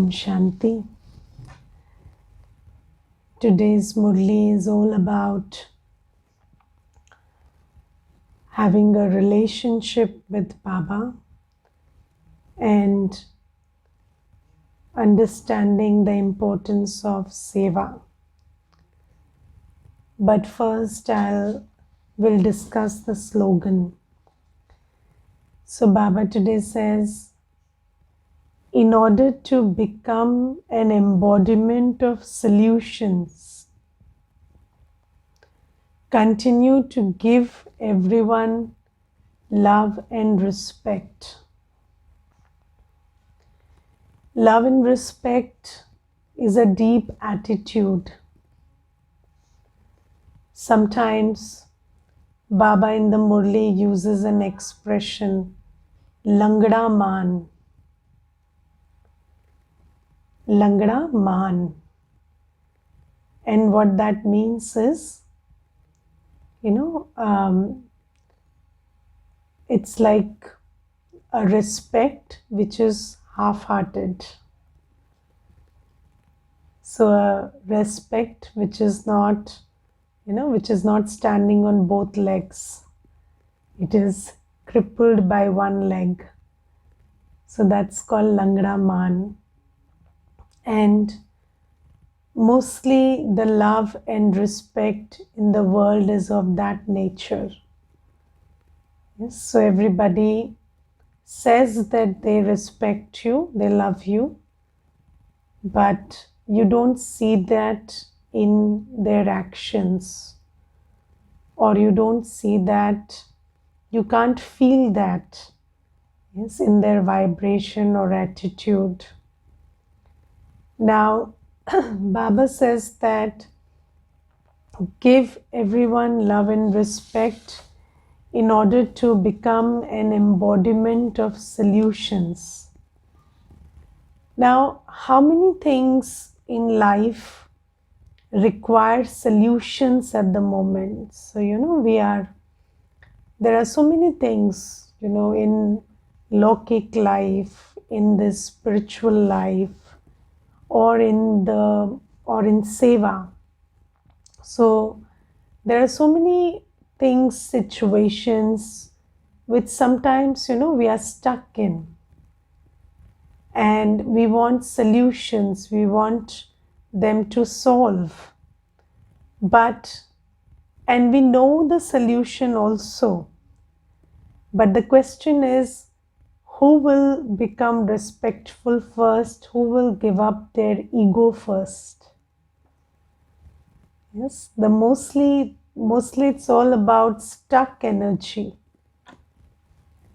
Om Shanti. Today's Murli is all about having a relationship with Baba and understanding the importance of Seva. But first we'll discuss the slogan. So Baba today says, in order to become an embodiment of solutions, continue to give everyone love and respect. Love and respect is a deep attitude. Sometimes Baba in the Murli uses an expression, Langda Man. Langda Man. And what that means is, it's like a respect which is half-hearted. So a respect which is not, which is not standing on both legs. It is crippled by one leg. So that's called Langda Man. And mostly the love and respect in the world is of that nature. Yes, so everybody says that they respect you, they love you, but you don't see that in their actions, or you don't see that, you can't feel that, yes, in their vibration or attitude. Now, Baba says that give everyone love and respect in order to become an embodiment of solutions. Now, how many things in life require solutions at the moment? So, there are so many things, in Lokik life, in this spiritual life, or in Seva. So there are so many things, situations which sometimes, we are stuck in. And we want solutions, we want them to solve. And we know the solution also. But the question is, who will become respectful first? Who will give up their ego first? Yes, mostly it's all about stuck energy.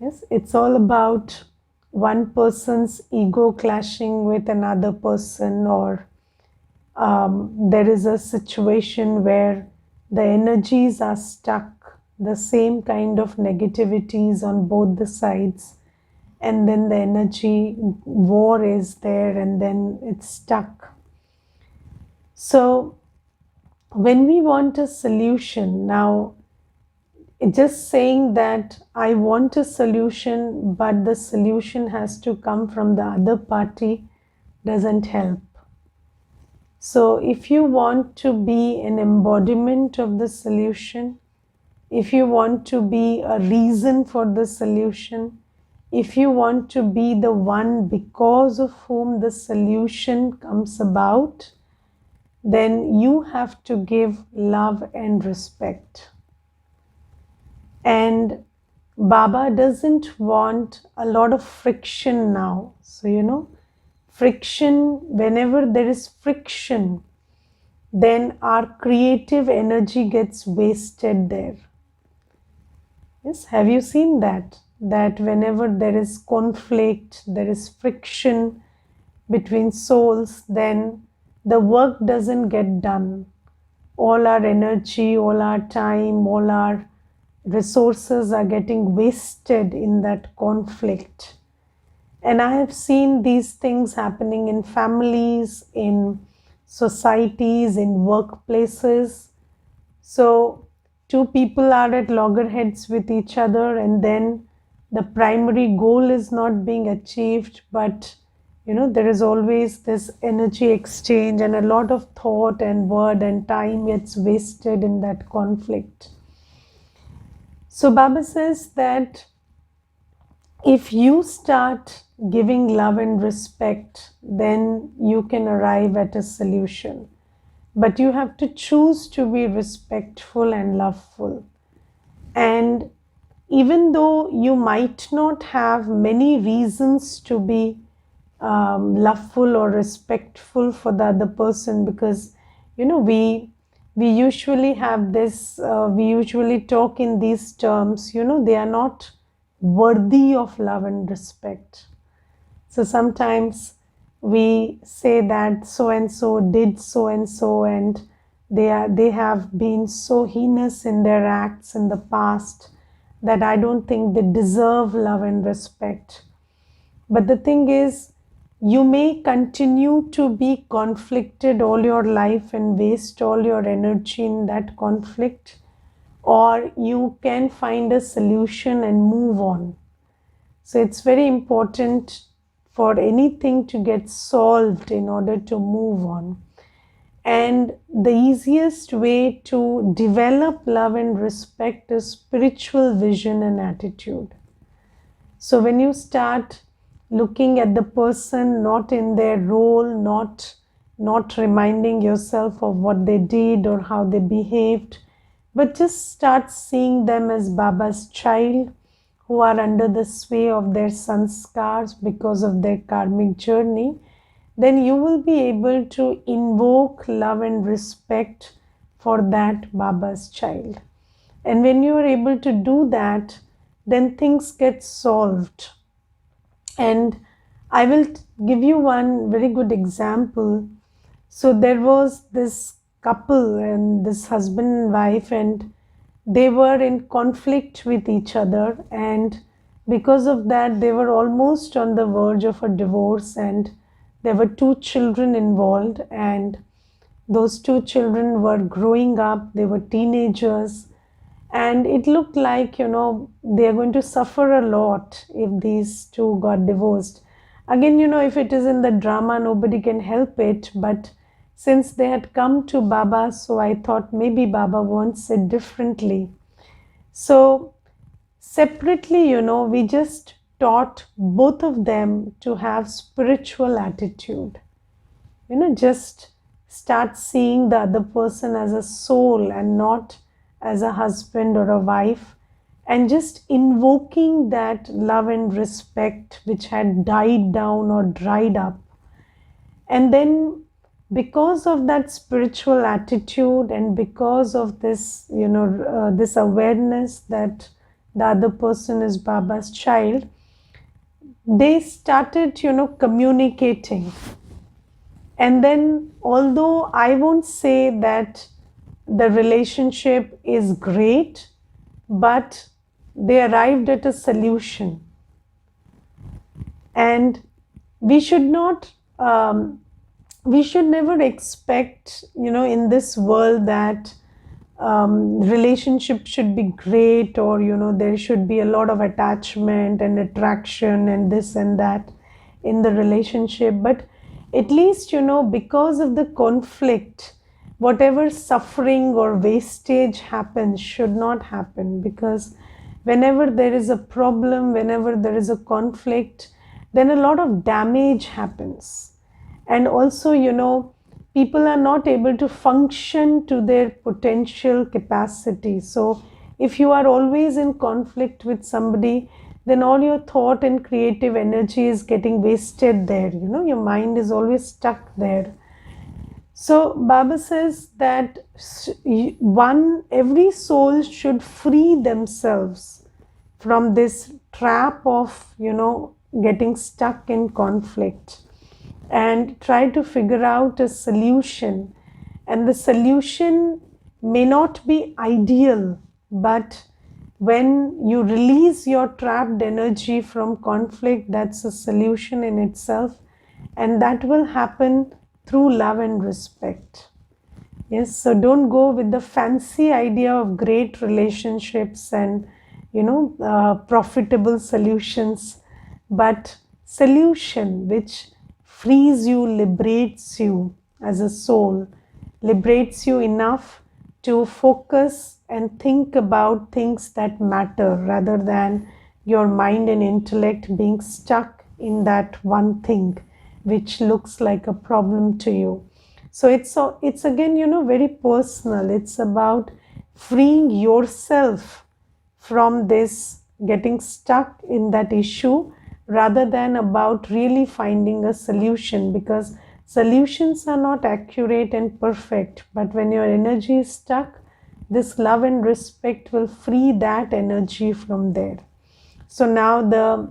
Yes, it's all about one person's ego clashing with another person, or there is a situation where the energies are stuck, the same kind of negativities on both the sides. And then the energy war is there, and then it's stuck. So when we want a solution, now just saying that I want a solution, but the solution has to come from the other party doesn't help. So if you want to be an embodiment of the solution, if you want to be a reason for the solution, if you want to be the one because of whom the solution comes about, then you have to give love and respect. And Baba doesn't want a lot of friction now. So, friction, whenever there is friction, then our creative energy gets wasted there. Yes, have you seen that? That whenever there is conflict, there is friction between souls, then the work doesn't get done. All our energy, all our time, all our resources are getting wasted in that conflict. And I have seen these things happening in families, in societies, in workplaces. So two people are at loggerheads with each other, and then the primary goal is not being achieved, but There is always this energy exchange, and a lot of thought and word and time gets wasted in that conflict. So Baba says that if you start giving love and respect, then you can arrive at a solution. But you have to choose to be respectful and loveful. And even though you might not have many reasons to be loveful or respectful for the other person, because we usually have this we usually talk in these terms, they are not worthy of love and respect. So sometimes we say that so and so did so and so, and they have been so heinous in their acts in the past that I don't think they deserve love and respect. But the thing is, you may continue to be conflicted all your life and waste all your energy in that conflict, or you can find a solution and move on. So it's very important for anything to get solved in order to move on. And the easiest way to develop love and respect is spiritual vision and attitude. So when you start looking at the person not in their role, not reminding yourself of what they did or how they behaved, but just start seeing them as Baba's child who are under the sway of their sanskars because of their karmic journey, then you will be able to invoke love and respect for that Baba's child. And when you are able to do that, then things get solved. And I will give you one very good example. So there was this couple, and this husband and wife, and they were in conflict with each other, and because of that they were almost on the verge of a divorce, and there were 2 children involved, and those 2 children were growing up, they were teenagers, and it looked like they are going to suffer a lot if these 2 got divorced. Again, if it is in the drama, nobody can help it, but since they had come to Baba, so I thought maybe Baba wants it differently. So separately, we just taught both of them to have spiritual attitude. Just start seeing the other person as a soul and not as a husband or a wife, and just invoking that love and respect which had died down or dried up. And then because of that spiritual attitude, and because of this this awareness that the other person is Baba's child, they started communicating. And then, although I won't say that the relationship is great, but they arrived at a solution. And we should not we should never expect in this world that relationship should be great, or there should be a lot of attachment and attraction and this and that in the relationship. But at least because of the conflict, whatever suffering or wastage happens should not happen, because whenever there is a problem, whenever there is a conflict, then a lot of damage happens. And also people are not able to function to their potential capacity. So if you are always in conflict with somebody, then all your thought and creative energy is getting wasted there. Your mind is always stuck there. So Baba says that every soul should free themselves from this trap of getting stuck in conflict, and try to figure out a solution. And the solution may not be ideal, but when you release your trapped energy from conflict, that's a solution in itself, and that will happen through love and respect. Yes, so don't go with the fancy idea of great relationships and profitable solutions, but solution which frees you, liberates you as a soul, liberates you enough to focus and think about things that matter rather than your mind and intellect being stuck in that one thing which looks like a problem to you. So it's again, very personal. It's about freeing yourself from this getting stuck in that issue rather than about really finding a solution, because solutions are not accurate and perfect. But when your energy is stuck, this love and respect will free that energy from there. So now the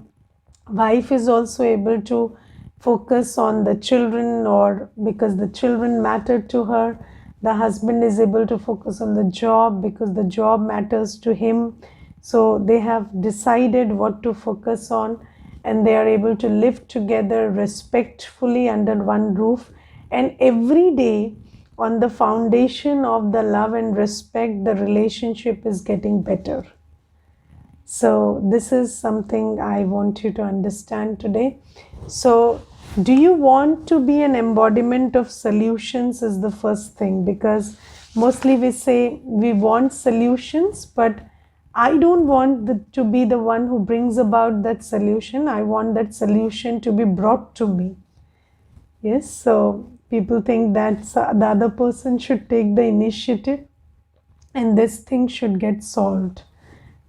wife is also able to focus on the children, or because the children matter to her. The husband is able to focus on the job because the job matters to him. So they have decided what to focus on, and they are able to live together respectfully under one roof. And every day, on the foundation of the love and respect, the relationship is getting better. So this is something I want you to understand today. So do you want to be an embodiment of solutions is the first thing, because mostly we say we want solutions, but I don't want to be the one who brings about that solution. I want that solution to be brought to me. Yes, so people think that the other person should take the initiative and this thing should get solved.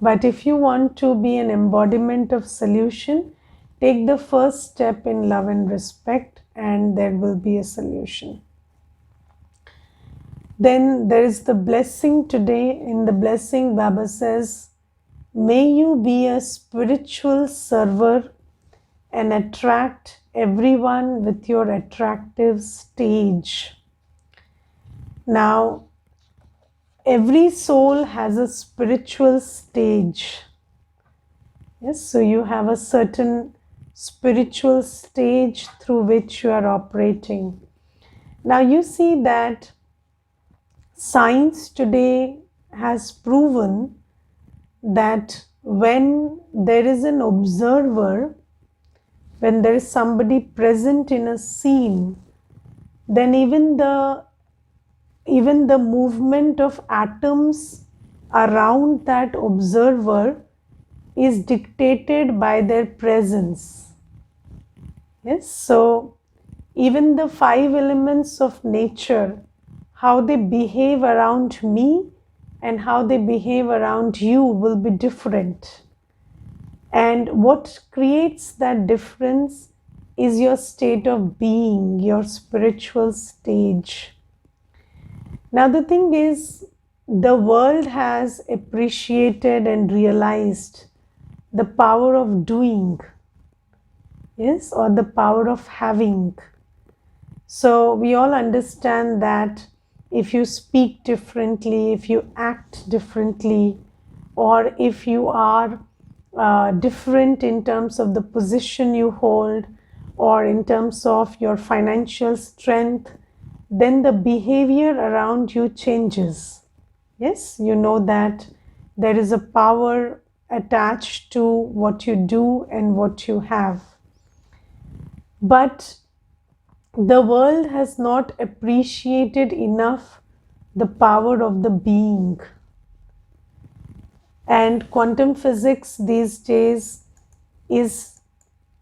But if you want to be an embodiment of solution, take the first step in love and respect, and there will be a solution. Then there is the blessing today. In the blessing, Baba says, may you be a spiritual server and attract everyone with your attractive stage. Now, every soul has a spiritual stage. Yes, so you have a certain spiritual stage through which you are operating. Now you see that science today has proven that when there is an observer, when there is somebody present in a scene, then even the movement of atoms around that observer is dictated by their presence. Yes, so even the 5 elements of nature, how they behave around me and how they behave around you will be different. And what creates that difference is your state of being, your spiritual stage. Now the thing is, the world has appreciated and realized the power of doing, yes, or the power of having. So we all understand that if you speak differently, if you act differently, or if you are different in terms of the position you hold or in terms of your financial strength, then the behavior around you changes. Yes, you know that there is a power attached to what you do and what you have. But the world has not appreciated enough the power of the being. And quantum physics these days is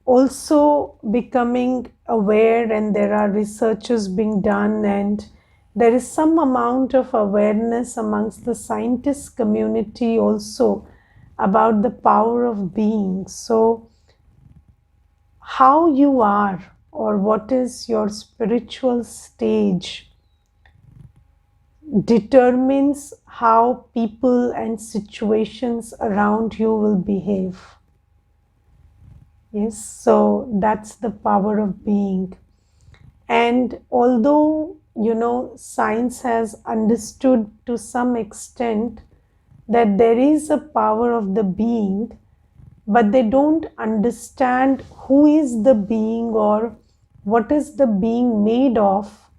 also becoming aware, and there are researches being done, and there is some amount of awareness amongst the scientist community also about the power of being. So how you are, or what is your spiritual stage, determines how people and situations around you will behave. Yes, so that's the power of being. And although, science has understood to some extent that there is a power of the being, but they don't understand who is the being or what is the being made of,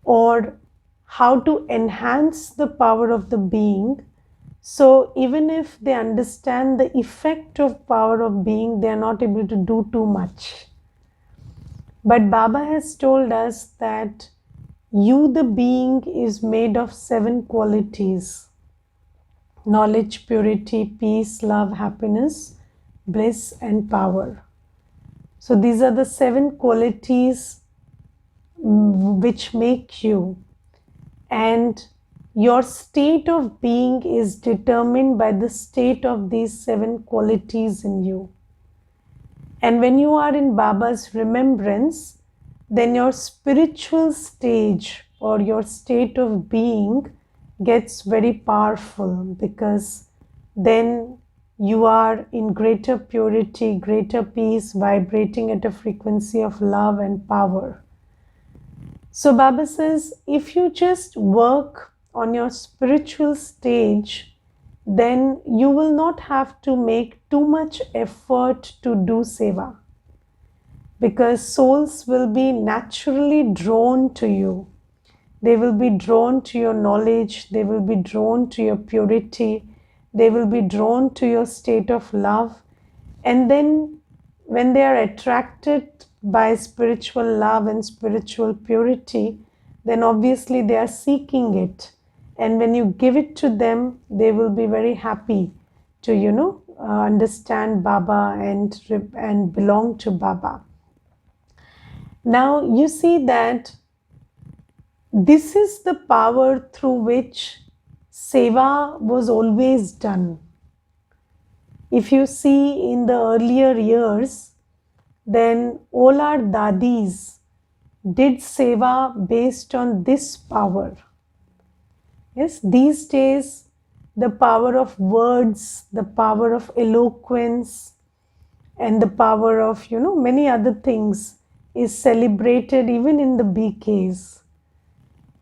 or how to enhance the power of the being. So even if they understand the effect of power of being, they are not able to do too much. But Baba has told us that you, the being, is made of 7 qualities: knowledge, purity, peace, love, happiness, bliss, and power. So these are the 7 qualities which make you, and your state of being is determined by the state of these 7 qualities in you. And when you are in Baba's remembrance, then your spiritual stage or your state of being gets very powerful, because then you are in greater purity, greater peace, vibrating at a frequency of love and power. So Baba says, if you just work on your spiritual stage, then you will not have to make too much effort to do seva, because souls will be naturally drawn to you. They will be drawn to your knowledge, they will be drawn to your purity, they will be drawn to your state of love. And then when they are attracted by spiritual love and spiritual purity, then obviously they are seeking it. And when you give it to them, they will be very happy to, understand Baba and belong to Baba. Now you see that this is the power through which seva was always done. If you see in the earlier years, then all our dadis did seva based on this power. Yes, these days the power of words, the power of eloquence, and the power of many other things is celebrated even in the BKs.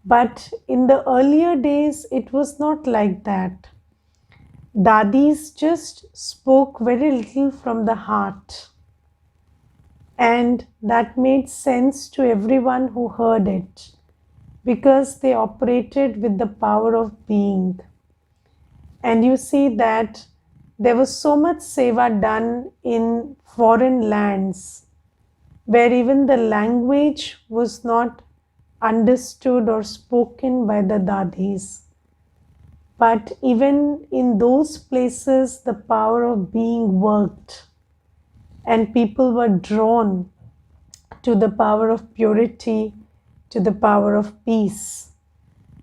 But in the earlier days, it was not like that. Dadis just spoke very little from the heart, and that made sense to everyone who heard it, because they operated with the power of being. And you see that there was so much seva done in foreign lands, where even the language was not understood or spoken by the dadis. But even in those places, the power of being worked, and people were drawn to the power of purity, to the power of peace.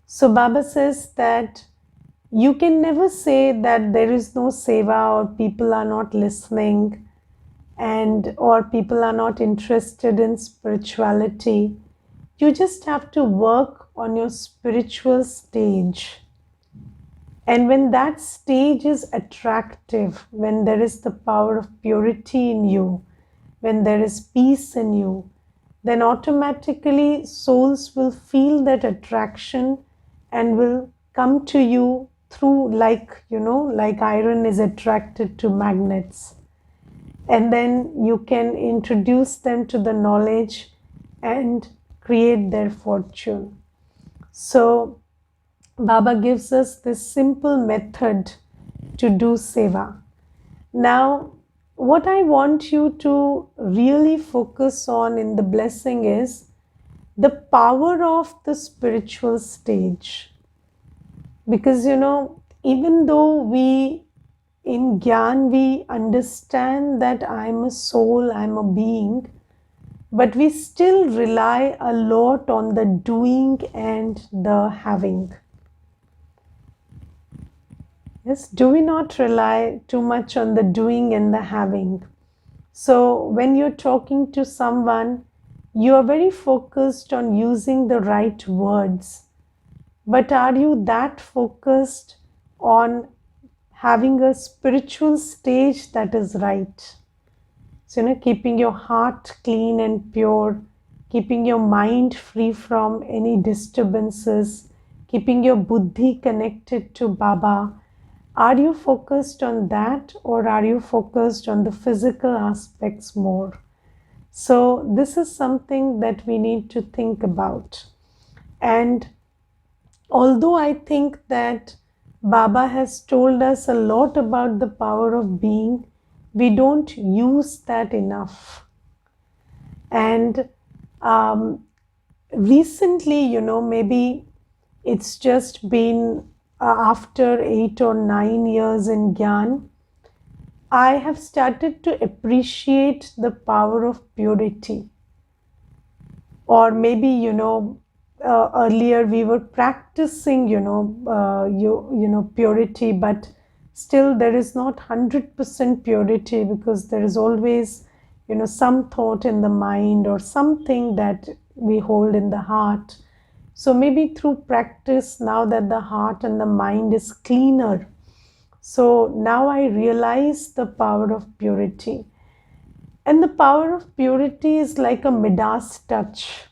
So Baba says that you can never say that there is no seva, or people are not listening, or people are not interested in spirituality. You just have to work on your spiritual stage. And when that stage is attractive, when there is the power of purity in you, when there is peace in you, then automatically souls will feel that attraction and will come to you through, like iron is attracted to magnets. And then you can introduce them to the knowledge and create their fortune. So Baba gives us this simple method to do seva. Now, what I want you to really focus on in the blessing is the power of the spiritual stage. Because, even though in Gyan, we understand that I'm a soul, I'm a being, but we still rely a lot on the doing and the having. Yes, do we not rely too much on the doing and the having? So when you're talking to someone, you are very focused on using the right words. But are you that focused on having a spiritual stage that is right? So, keeping your heart clean and pure, keeping your mind free from any disturbances, keeping your buddhi connected to Baba. Are you focused on that, or are you focused on the physical aspects more? So this is something that we need to think about. And although I think that Baba has told us a lot about the power of being, we don't use that enough. And Um, Recently, maybe it's just been after 8 or 9 years in Gyan, I have started to appreciate the power of purity. Or maybe, earlier we were practicing, purity, but still there is not 100% purity, because there is always, some thought in the mind or something that we hold in the heart. So maybe through practice, now that the heart and the mind is cleaner, so now I realize the power of purity. And the power of purity is like a Midas touch.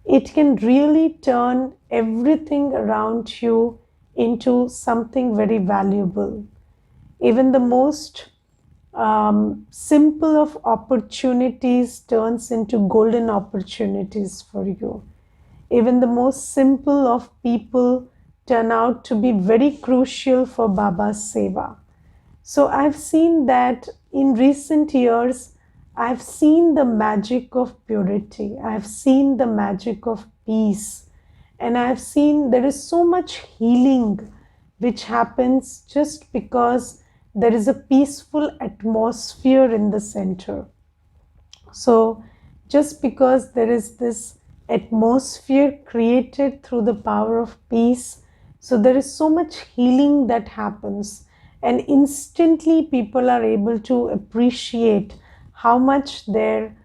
It can really turn everything around you into something very valuable. Even the most simple of opportunities turns into golden opportunities for you. Even the most simple of people turn out to be very crucial for Baba's seva. So I've seen that in recent years, I've seen the magic of purity. I've seen the magic of peace. And I've seen there is so much healing which happens just because there is a peaceful atmosphere in the center. So just because there is this atmosphere created through the power of peace, so there is so much healing that happens, and instantly people are able to appreciate how much their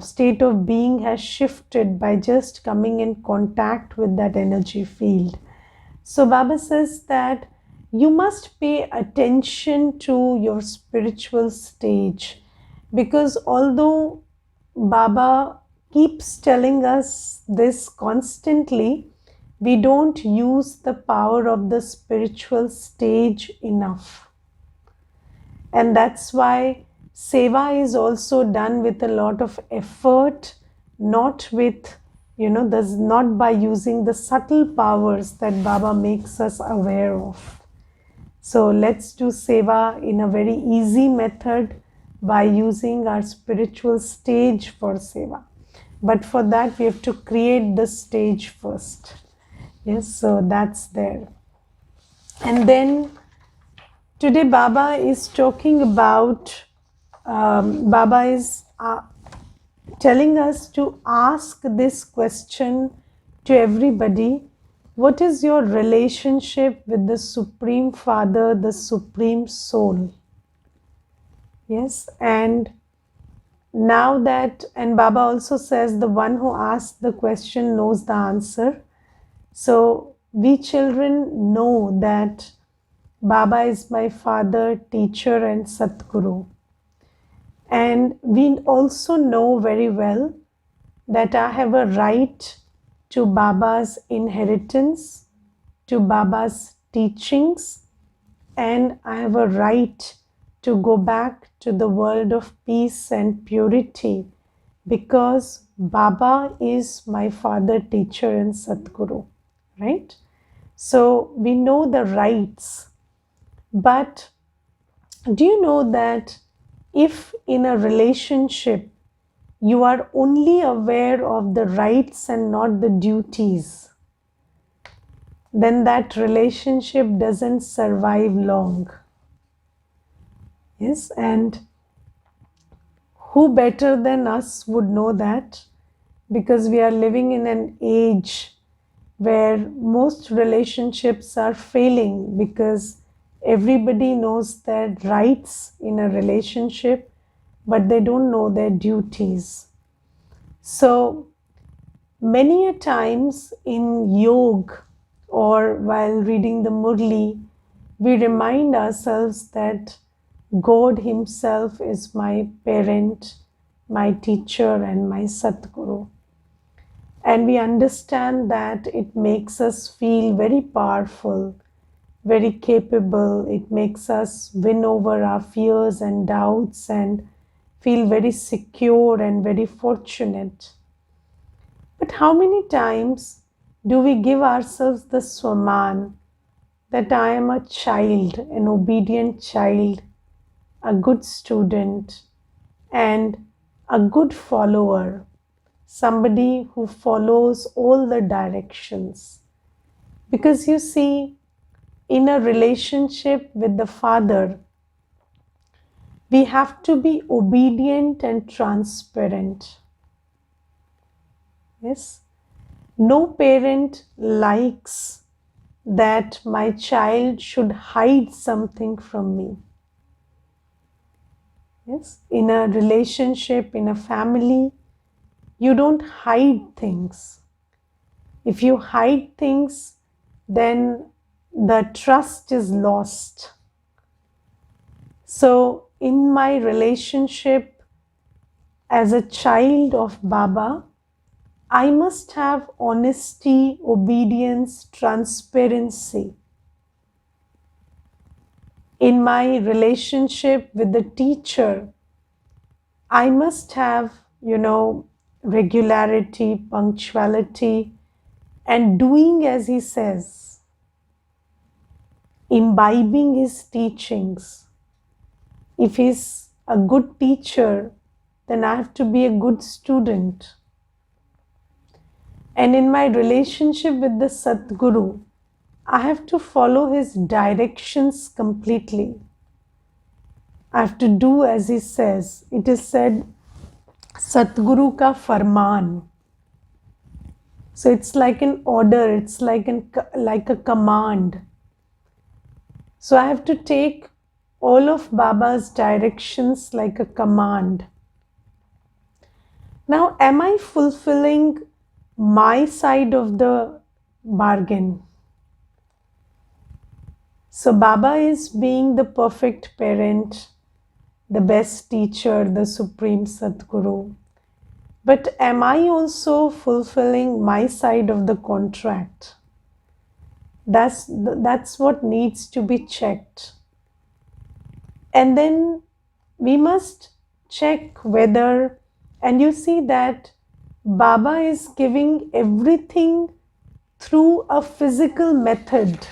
state of being has shifted by just coming in contact with that energy field. So Baba says that you must pay attention to your spiritual stage, because although Baba keeps telling us this constantly, we don't use the power of the spiritual stage enough. And that's why seva is also done with a lot of effort, not with, not by using the subtle powers that Baba makes us aware of. So let's do seva in a very easy method by using our spiritual stage for seva. But for that, we have to create the stage first. Yes, so that's there. And then today Baba is talking about, Baba is telling us to ask this question to everybody: what is your relationship with the Supreme Father, the Supreme Soul? Yes, and now that, and Baba also says the one who asks the question knows the answer. So we children know that Baba is my father, teacher, and Satguru. And we also know very well that I have a right to Baba's inheritance, to Baba's teachings, and I have a right to go back to the world of peace and purity, because Baba is my father, teacher, and Satguru, right? So we know the rights, but do you know that if in a relationship you are only aware of the rights and not the duties, then that relationship doesn't survive long. Yes, and who better than us would know that? Because we are living in an age where most relationships are failing, because everybody knows their rights in a relationship, but they don't know their duties. So many a times in yoga or while reading the Murli, we remind ourselves that God Himself is my parent, my teacher, and my Satguru. And we understand that it makes us feel very powerful, very capable. It makes us win over our fears and doubts and feel very secure and very fortunate. But how many times do we give ourselves the swaman that I am a child, an obedient child, a good student, and a good follower, somebody who follows all the directions. Because you see, in a relationship with the Father, we have to be obedient and transparent. Yes, no parent likes that my child should hide something from me. Yes, in a relationship, in a family, you don't hide things. If you hide things, then the trust is lost. So, in my relationship as a child of Baba, I must have honesty, obedience, transparency. In my relationship with the teacher, I must have, regularity, punctuality, and doing as he says, imbibing his teachings. If he's a good teacher, then I have to be a good student. And in my relationship with the Satguru, I have to follow his directions completely. I have to do as he says. It is said, Satguru ka farman. So it's like an order, it's like a command. So I have to take all of Baba's directions like a command. Now, am I fulfilling my side of the bargain? So Baba is being the perfect parent, the best teacher, the supreme Sadguru. But am I also fulfilling my side of the contract? That's what needs to be checked. And then we must check whether, and you see that Baba is giving everything through a physical method.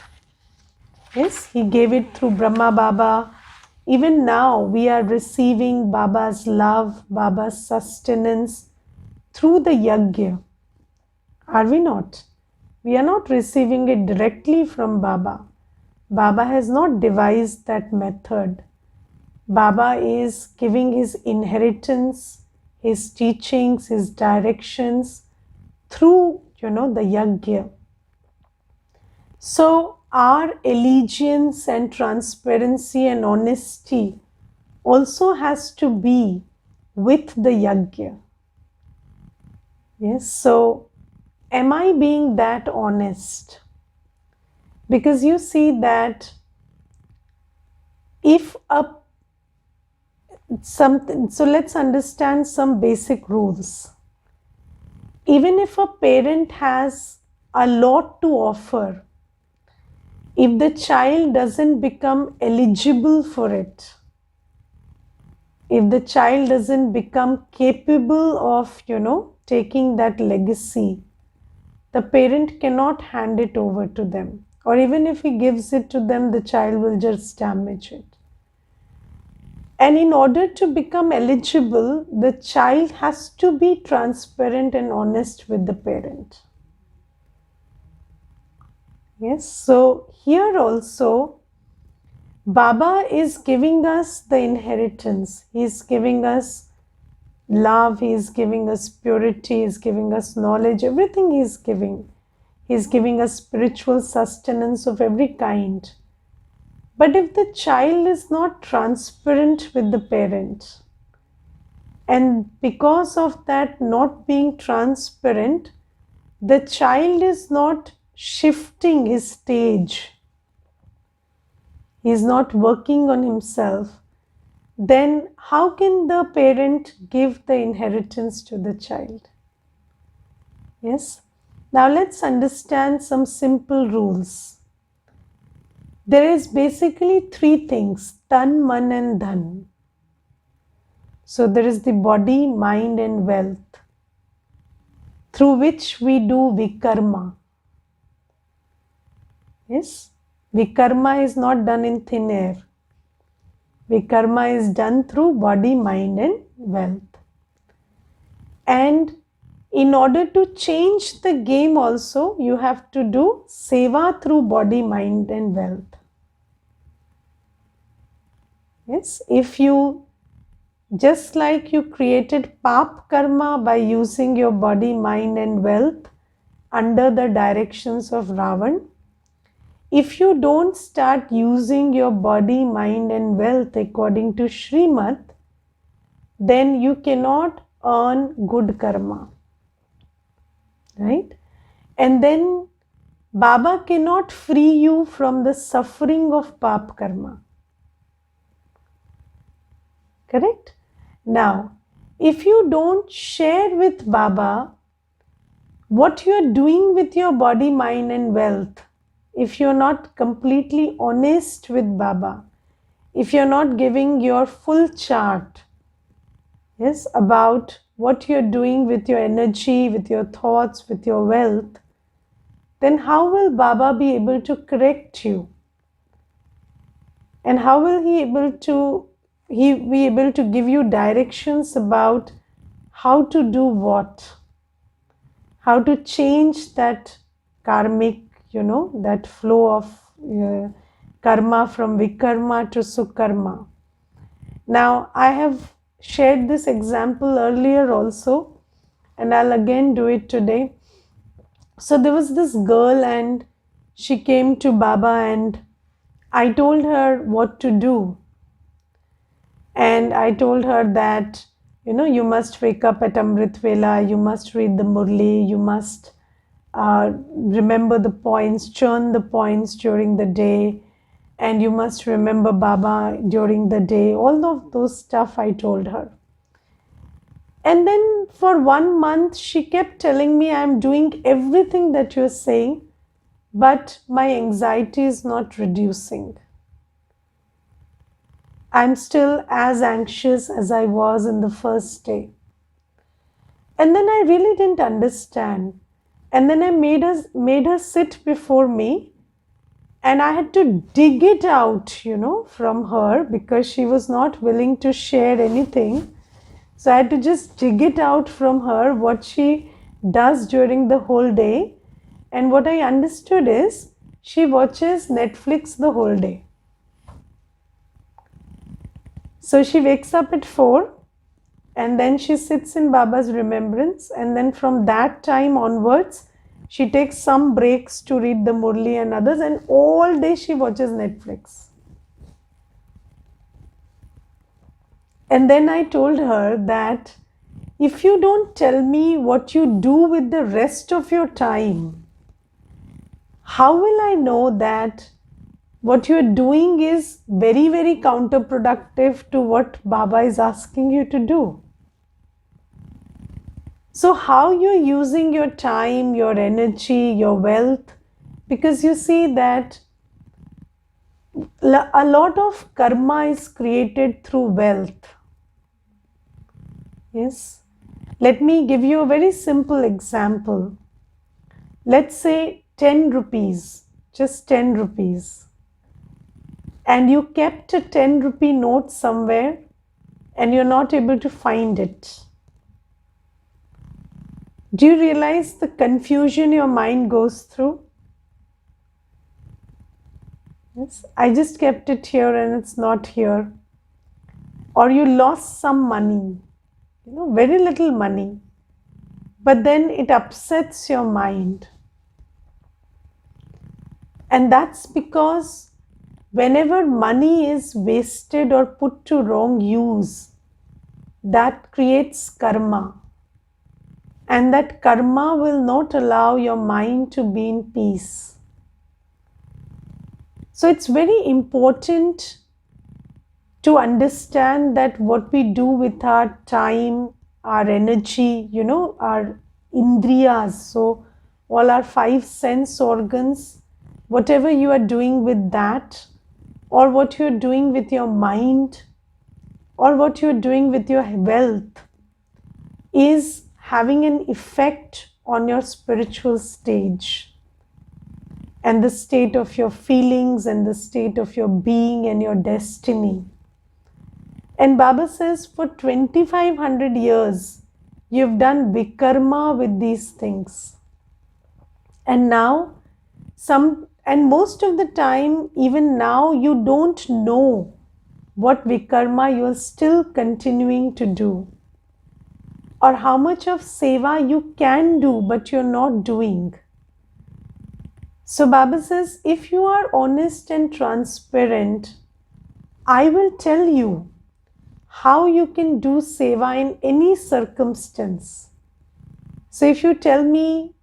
Yes, he gave it through Brahma Baba. Even now we are receiving Baba's love, Baba's sustenance through the yajna. Are we not? We are not receiving it directly from Baba. Baba has not devised that method. Baba is giving his inheritance, his teachings, his directions through, the yajna. So our allegiance and transparency and honesty also has to be with the yajna. Yes, so am I being that honest? Because you see that if so let's understand some basic rules. Even if a parent has a lot to offer, if the child doesn't become eligible for it, if the child doesn't become capable of, taking that legacy, the parent cannot hand it over to them. Or even if he gives it to them, the child will just damage it. And in order to become eligible, the child has to be transparent and honest with the parent. Yes, so here also, Baba is giving us the inheritance. He is giving us love, he is giving us purity, he is giving us knowledge, everything he is giving. He is giving us spiritual sustenance of every kind. But if the child is not transparent with the parent, and because of that not being transparent, the child is not shifting his stage, he is not working on himself, then how can the parent give the inheritance to the child? Yes. Now let's understand some simple rules. There is basically three things: tan, man and dhan. So there is the body, mind and wealth, through which we do vikarma. Yes, vikarma is not done in thin air. Vikarma is done through body, mind and wealth. And in order to change the game also, you have to do seva through body, mind and wealth. Yes, if you, just like you created pap karma by using your body, mind and wealth under the directions of Ravan, if you don't start using your body, mind and wealth according to Srimad, then you cannot earn good karma. Right? And then Baba cannot free you from the suffering of pap karma. Correct? Now, if you don't share with Baba what you are doing with your body, mind and wealth, if you're not completely honest with Baba, if you're not giving your full chart, yes, about what you're doing with your energy, with your thoughts, with your wealth, then how will Baba be able to correct you? And how will he be able to give you directions about how to do what? How to change that karmic, that flow of karma from vikarma to sukarma. Now, I have shared this example earlier also, and I'll again do it today. So there was this girl and she came to Baba and I told her what to do. And I told her that, you must wake up at Amrit Vela, you must read the Murli, you must remember the points, churn the points during the day, and you must remember Baba during the day. All of those stuff I told her. And then for 1 month, she kept telling me, I'm doing everything that you're saying, but my anxiety is not reducing. I'm still as anxious as I was in the first day. And then I really didn't understand. And then I made her sit before me, and I had to dig it out, from her, because she was not willing to share anything. So I had to just dig it out from her what she does during the whole day. And what I understood is she watches Netflix the whole day. So she wakes up at 4 and then she sits in Baba's remembrance, and then from that time onwards she takes some breaks to read the Murli and others, and all day she watches Netflix. And then I told her that if you don't tell me what you do with the rest of your time, how will I know that what you're doing is very, very counterproductive to what Baba is asking you to do? So how you're using your time, your energy, your wealth, because you see that a lot of karma is created through wealth. Yes. Let me give you a very simple example. Let's say 10 rupees, just 10 rupees. And you kept a 10 rupee note somewhere and you're not able to find it. Do you realize the confusion your mind goes through? Yes, I just kept it here and it's not here. Or you lost some money, very little money, but then it upsets your mind. And that's because whenever money is wasted or put to wrong use, that creates karma. And that karma will not allow your mind to be in peace. So it's very important to understand that what we do with our time, our energy, our indriyas, so all our 5 sense organs, whatever you are doing with that, or what you're doing with your mind, or what you're doing with your wealth, is having an effect on your spiritual stage and the state of your feelings and the state of your being and your destiny. And Baba says for 2500 years, You've done vikarma with these things. And now, most of the time, even now, you don't know what vikarma you are still continuing to do, or how much of seva you can do but you're not doing. So Baba says, if you are honest and transparent, I will tell you how you can do seva in any circumstance. So if you tell me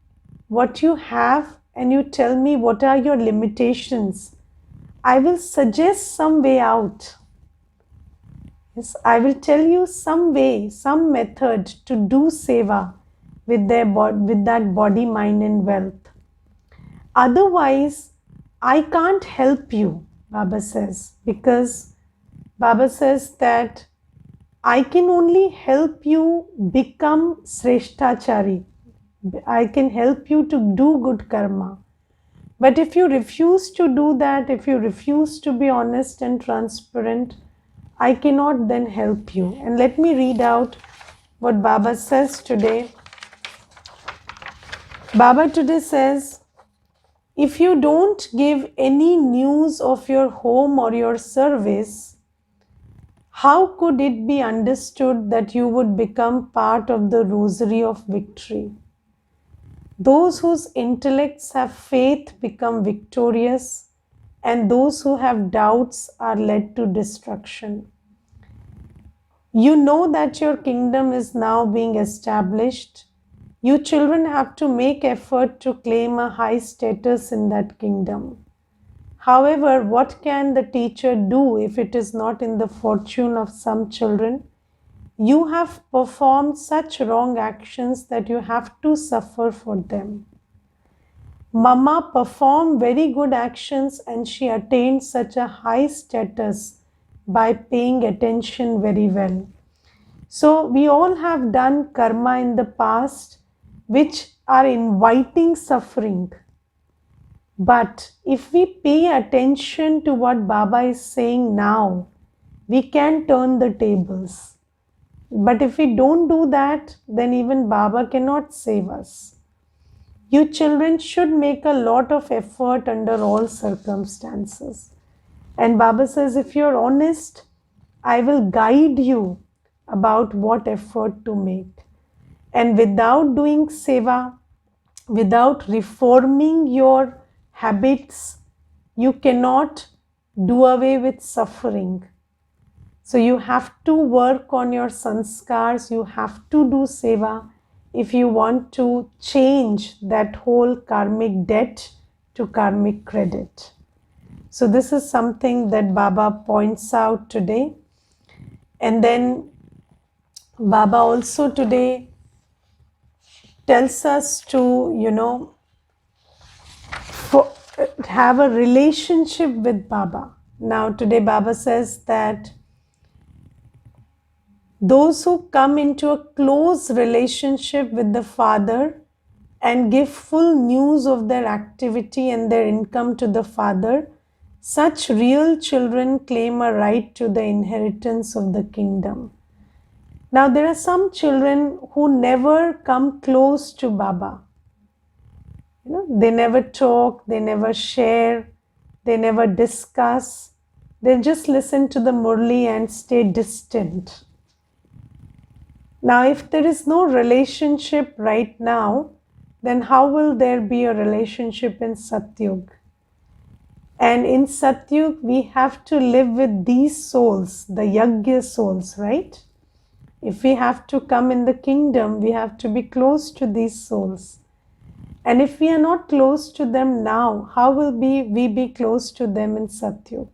what you have and you tell me what are your limitations, I will suggest some way out. Yes, I will tell you some way, some method to do seva with that body, mind and wealth. Otherwise, I can't help you, Baba says, because Baba says that I can only help you become Sreshtachari. I can help you to do good karma. But if you refuse to do that, if you refuse to be honest and transparent, I cannot then help you. And let me read out what Baba says today. Baba today says, if you don't give any news of your home or your service, how could it be understood that you would become part of the rosary of victory? Those whose intellects have faith become victorious, and those who have doubts are led to destruction. You know that your kingdom is now being established. You children have to make effort to claim a high status in that kingdom. However, what can the teacher do if it is not in the fortune of some children? You have performed such wrong actions that you have to suffer for them. Mama performed very good actions and she attained such a high status by paying attention very well. So we all have done karma in the past which are inviting suffering. But if we pay attention to what Baba is saying now, we can turn the tables. But if we don't do that, then even Baba cannot save us. You children should make a lot of effort under all circumstances. And Baba says, if you're honest, I will guide you about what effort to make. And without doing seva, without reforming your habits, you cannot do away with suffering. So you have to work on your sanskars, you have to do seva if you want to change that whole karmic debt to karmic credit. So this is something that Baba points out today. And then Baba also today tells us to, have a relationship with Baba. Now today Baba says that those who come into a close relationship with the Father and give full news of their activity and their income to the Father, such real children claim a right to the inheritance of the kingdom. Now there are some children who never come close to Baba. They never talk, they never share, they never discuss. They just listen to the murli and stay distant. Now, if there is no relationship right now, then how will there be a relationship in Satyug? And in Satyug, we have to live with these souls, the Yagya souls, right? If we have to come in the kingdom, we have to be close to these souls. And if we are not close to them now, how will we be close to them in Satyug?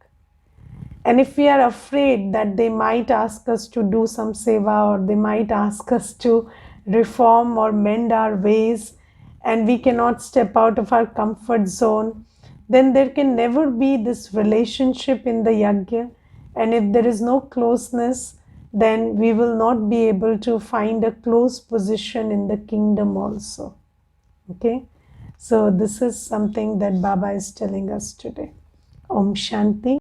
And if we are afraid that they might ask us to do some seva, or they might ask us to reform or mend our ways, and we cannot step out of our comfort zone, then there can never be this relationship in the yagya. And if there is no closeness, then we will not be able to find a close position in the kingdom also. Okay, so this is something that Baba is telling us today. Om Shanti.